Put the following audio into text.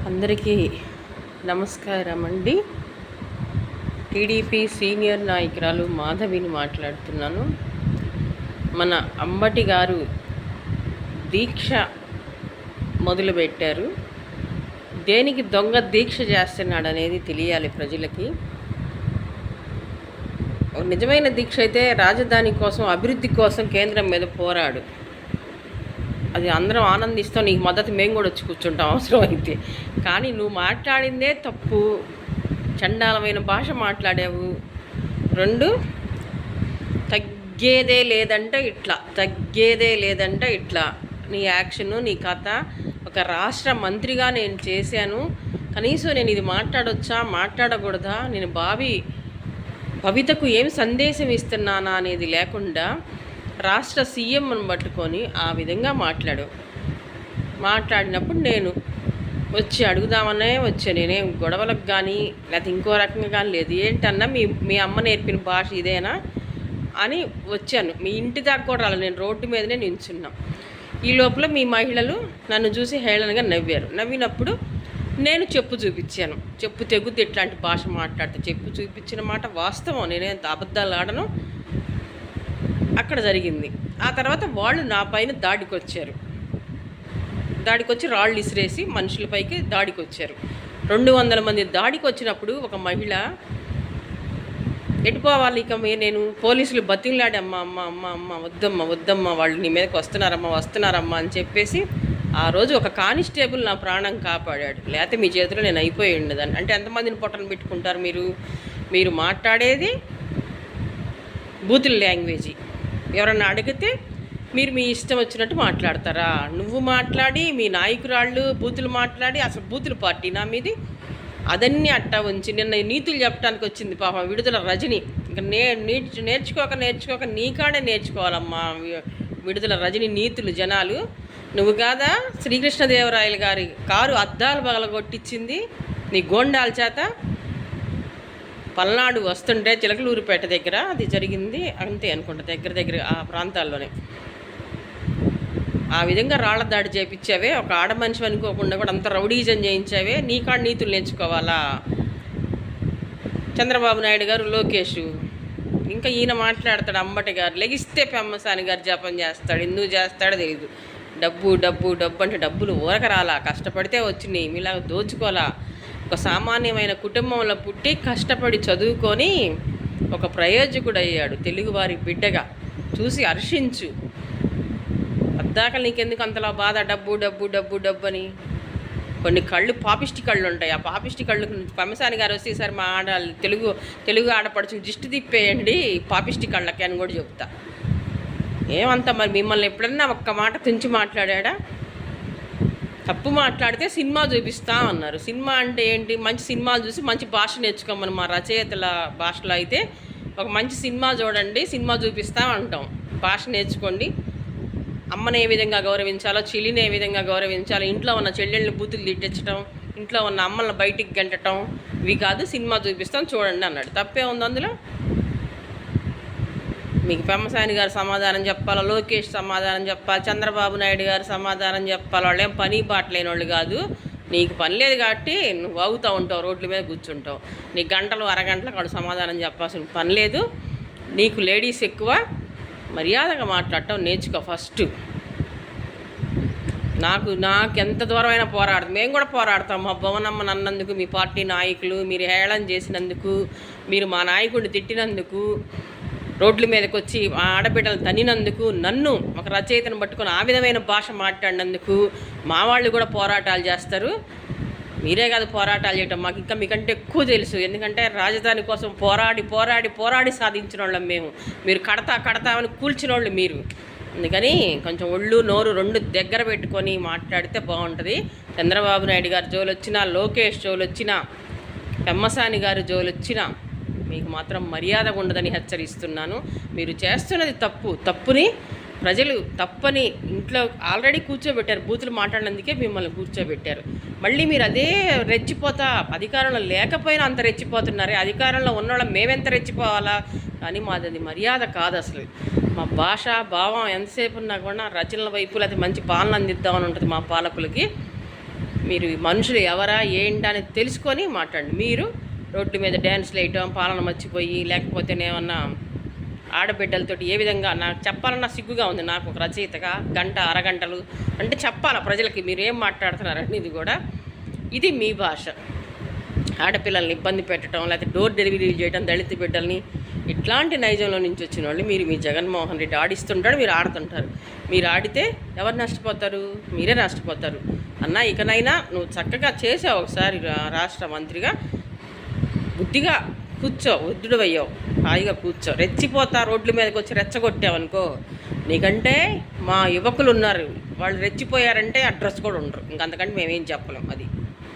అందరికీ నమస్కారం అండి. టీడీపీ సీనియర్ నాయకురాలు మాధవిని మాట్లాడుతున్నాను. మన అంబటి గారు దీక్ష మొదలుపెట్టారు. దేనికి దొంగ దీక్ష చేస్తున్నాడు అనేది తెలియాలి ప్రజలకి. నిజమైన దీక్ష అయితే రాజధాని కోసం, అభివృద్ధి కోసం కేంద్రం మీద పోరాడు. అది అందరం ఆనందిస్తాం, నీకు మద్దతు మేము కూడా వచ్చి కూర్చుంటాం అవసరం అయితే. కానీ నువ్వు మాట్లాడిందే తప్పు, చండాలమైన భాష మాట్లాడావు. రెండు, తగ్గేదే లేదంటే ఇట్లా నీ యాక్షను, నీ కథ. ఒక రాష్ట్ర మంత్రిగా నేను చేశాను, కనీసం నేను ఇది మాట్లాడొచ్చా, మాట్లాడకూడదా, నేను భవితకు ఏం సందేశం ఇస్తున్నానా అనేది లేకుండా రాష్ట్ర సీఎంను పట్టుకొని ఆ విధంగా మాట్లాడినప్పుడు నేను వచ్చి అడుగుదామనే వచ్చా. నేనేం గొడవలకు కానీ లేకపోతే ఇంకో రకంగా కానీ లేదు. ఏంటన్నా మీ అమ్మ నేర్పిన భాష ఇదేనా అని వచ్చాను. మీ ఇంటి దాకా కూడా రాలేదు, నేను రోడ్డు మీదనే నించున్నాం. ఈ లోపల మీ మహిళలు నన్ను చూసి హేళనగా నవ్వారు. నవ్వినప్పుడు నేను చెప్పు చూపించాను. చెప్పు తెగుద్ది ఇట్లాంటి భాష మాట్లాడితే. చెప్పు చూపించిన మాట వాస్తవం, నేనేం అబద్ధాలు ఆడను. అక్కడ జరిగింది. ఆ తర్వాత వాళ్ళు నా పైన దాడికి వచ్చి రాళ్ళు ఇసిరేసి మనుషులపైకి దాడికి వచ్చారు. 200 మంది దాడికి వచ్చినప్పుడు ఒక మహిళ ఎటుపోవాలి, ఇక నేను పోలీసులు బతిమలాడి అమ్మ వద్దమ్మా వాళ్ళు నీ మీదకి వస్తున్నారమ్మా అని చెప్పేసి ఆ రోజు ఒక కానిస్టేబుల్ నా ప్రాణం కాపాడాడు. లేకపోతే మీ చేతిలో నేను అయిపోయి ఉండేదాన్ని. అంటే ఎంతమందిని పొట్టను పెట్టుకుంటారు మీరు మాట్లాడేది బూతుల లాంగ్వేజీ. ఎవరన్నా అడిగితే మీరు మీ ఇష్టం వచ్చినట్టు మాట్లాడతారా? నువ్వు మాట్లాడి, మీ నాయకురాళ్ళు బూతులు మాట్లాడి, అసలు బూతుల పార్టీ నా మీది. అదన్నీ అట్టా ఉంచి నిన్న నీతులు చెప్పడానికి వచ్చింది పాపం విడుదల రజని. ఇంకా నేర్చుకోక నీకాడే నేర్చుకోవాలమ్మా విడుదల రజని నీతులు జనాలు. నువ్వు కాదా శ్రీకృష్ణదేవరాయలు గారి కారు అద్దాలు పగలగొట్టించింది నీ గోండాల చేత? పల్నాడు వస్తుంటే చిలకలూరుపేట దగ్గర అది జరిగింది, అంతే అనుకుంటా, దగ్గర ఆ ప్రాంతాల్లోనే. ఆ విధంగా రాళ్ల దాడి చేయించావే, ఒక ఆడ మనిషి అనుకోకుండా కూడా అంత రౌడీజం చేయించావే. నీ కాడ నీతులు నేర్చుకోవాలా? చంద్రబాబు నాయుడు గారు, లోకేష్, ఇంకా ఈయన మాట్లాడతాడు అంబటి గారు. లెగిస్తే పెమ్మసాని గారు జపం చేస్తాడు. ఎందుకు చేస్తాడో తెలియదు. డబ్బు అంటే డబ్బులు ఊరక రాలా, కష్టపడితే వచ్చినాయి. మీలాగా దోచుకోవాలా? ఒక సామాన్యమైన కుటుంబంలో పుట్టి కష్టపడి చదువుకొని ఒక ప్రయోజకుడు అయ్యాడు, తెలుగువారి బిడ్డగా. చూసి హర్షించు. అద్దాక నీకెందుకు అంతలా బాధ? డబ్బు అని. కొన్ని కళ్ళు పాపిష్టి కళ్ళు ఉంటాయి. ఆ పాపిష్టి కళ్ళు పెమ్మసాని గారు వస్తే ఈసారి మా తెలుగు ఆడపడుచుని దిష్టి తిప్పేయండి పాపిష్టి కళ్ళకి అని కూడా చెప్తా. ఏమంతా మరి మిమ్మల్ని ఎప్పుడన్నా ఒక్క మాట తుంచి మాట్లాడా? తప్పు మాట్లాడితే సినిమా చూపిస్తా అన్నారు. సినిమా అంటే ఏంటి? మంచి సినిమాలు చూసి మంచి భాష నేర్చుకోమని మా రచయితల భాషలో అయితే ఒక మంచి సినిమా చూడండి, సినిమా చూపిస్తా అంటాం. భాష నేర్చుకోండి. అమ్మని ఏ విధంగా గౌరవించాలో, చెల్లిని ఏ విధంగా గౌరవించాలో, ఇంట్లో ఉన్న చెల్లెళ్ళని బూతులు తిట్టించడం, ఇంట్లో ఉన్న అమ్మల్ని బయటికి గంటటం, ఇవి కాదు, సినిమా చూపిస్తాం చూడండి అన్నాడు. తప్పే ఉంది అందులో? మీకు పెమ్మసాని గారు సమాధానం చెప్పాలా, లోకేష్ సమాధానం చెప్పాలి, చంద్రబాబు నాయుడు గారు సమాధానం చెప్పాలి. వాళ్ళు ఏం పని బాటలేని వాళ్ళు కాదు. నీకు పని లేదు కాబట్టి నువ్వు అవుతూ ఉంటావు, రోడ్ల మీద కూర్చుంటావు. నీకు అరగంటలకు వాడు సమాధానం చెప్పాల్సిన పని లేదు. నీకు లేడీస్ ఎక్కువ, మర్యాదగా మాట్లాడటం నేర్చుకో ఫస్ట్. నాకు ఎంత దూరమైనా పోరాడతాం, మేము కూడా పోరాడతాం. మా భవనమ్మ అన్నందుకు, మీ పార్టీ నాయకులు మీరు హేళన చేసినందుకు, మీరు మా నాయకుడిని తిట్టినందుకు, రోడ్ల మీదకి వచ్చి ఆడబిడ్డలు తన్నినందుకు, నన్ను ఒక రచయితను పట్టుకొని ఆ విధమైన భాష మాట్లాడినందుకు మా వాళ్ళు కూడా పోరాటాలు చేస్తారు. మీరే కాదు పోరాటాలు చేయటం, మాకు ఇంకా మీకంటే ఎక్కువ తెలుసు. ఎందుకంటే రాజధాని కోసం పోరాడి సాధించిన వాళ్ళం మేము. మీరు కడతామని కూల్చిన వాళ్ళు మీరు. అందుకని కొంచెం ఒళ్ళు నోరు రెండు దగ్గర పెట్టుకొని మాట్లాడితే బాగుంటుంది. చంద్రబాబు నాయుడు గారు జోలు వచ్చినా, లోకేష్ జోలు వచ్చినా, పెమ్మసాని గారు జోలు వచ్చినా మీకు మాత్రం మర్యాద ఉండదని హెచ్చరిస్తున్నాను. మీరు చేస్తున్నది తప్పుని ప్రజలు తప్పని ఇంట్లో ఆల్రెడీ కూర్చోబెట్టారు. బూతులు మాట్లాడినందుకే మిమ్మల్ని కూర్చోబెట్టారు. మళ్ళీ మీరు అదే రెచ్చిపోతా, అధికారంలో లేకపోయినా అంత రెచ్చిపోతున్నారే, అధికారంలో ఉన్నవాళ్ళం మేమెంత రెచ్చిపోవాలా? కానీ మాది మర్యాద కాదు అసలు. మా భాష భావం ఎంతసేపు ఉన్నా కూడా రచనల వైపు లేకపోతే మంచి పాలన అందిద్దామని ఉంటుంది మా పాలకులకి. మీరు మనుషులు ఎవరా ఏంటని తెలుసుకొని మాట్లాడండి. మీరు రోడ్డు మీద డ్యాన్స్లు వేయటం, పాలన మర్చిపోయి, లేకపోతేనేమన్నా ఆడబిడ్డలతోటి ఏ విధంగా, నాకు చెప్పాలన్నా సిగ్గుగా ఉంది నాకు ఒక రచయితగా. గంట అరగంటలు అంటే చెప్పాలా ప్రజలకి మీరు ఏం మాట్లాడుతున్నారని. ఇది మీ భాష. ఆడపిల్లల్ని ఇబ్బంది పెట్టడం, లేకపోతే డోర్ డెలివరీ చేయడం, దళిత బిడ్డల్ని, ఇట్లాంటి నైజంలో నుంచి వచ్చిన వాళ్ళు మీరు. మీ జగన్మోహన్ రెడ్డి ఆడిస్తుంటాడు, మీరు ఆడుతుంటారు. మీరు ఆడితే ఎవరు నష్టపోతారు? మీరే నష్టపోతారు. అన్న ఇకనైనా నువ్వు చక్కగా చేసావు, ఒకసారి రాష్ట్ర మంత్రిగా బుద్ధిగా కూర్చో, వృద్ధుడు అయ్యావు, హాయిగా కూర్చో. రెచ్చిపోతా రోడ్ల మీదకి వచ్చి రెచ్చగొట్టావనుకో, నీకంటే మా యువకులు ఉన్నారు, వాళ్ళు రెచ్చిపోయారంటే అడ్రస్ కూడా ఉండరు. ఇంకంతకంటే మేమేం చెప్పలేం. అది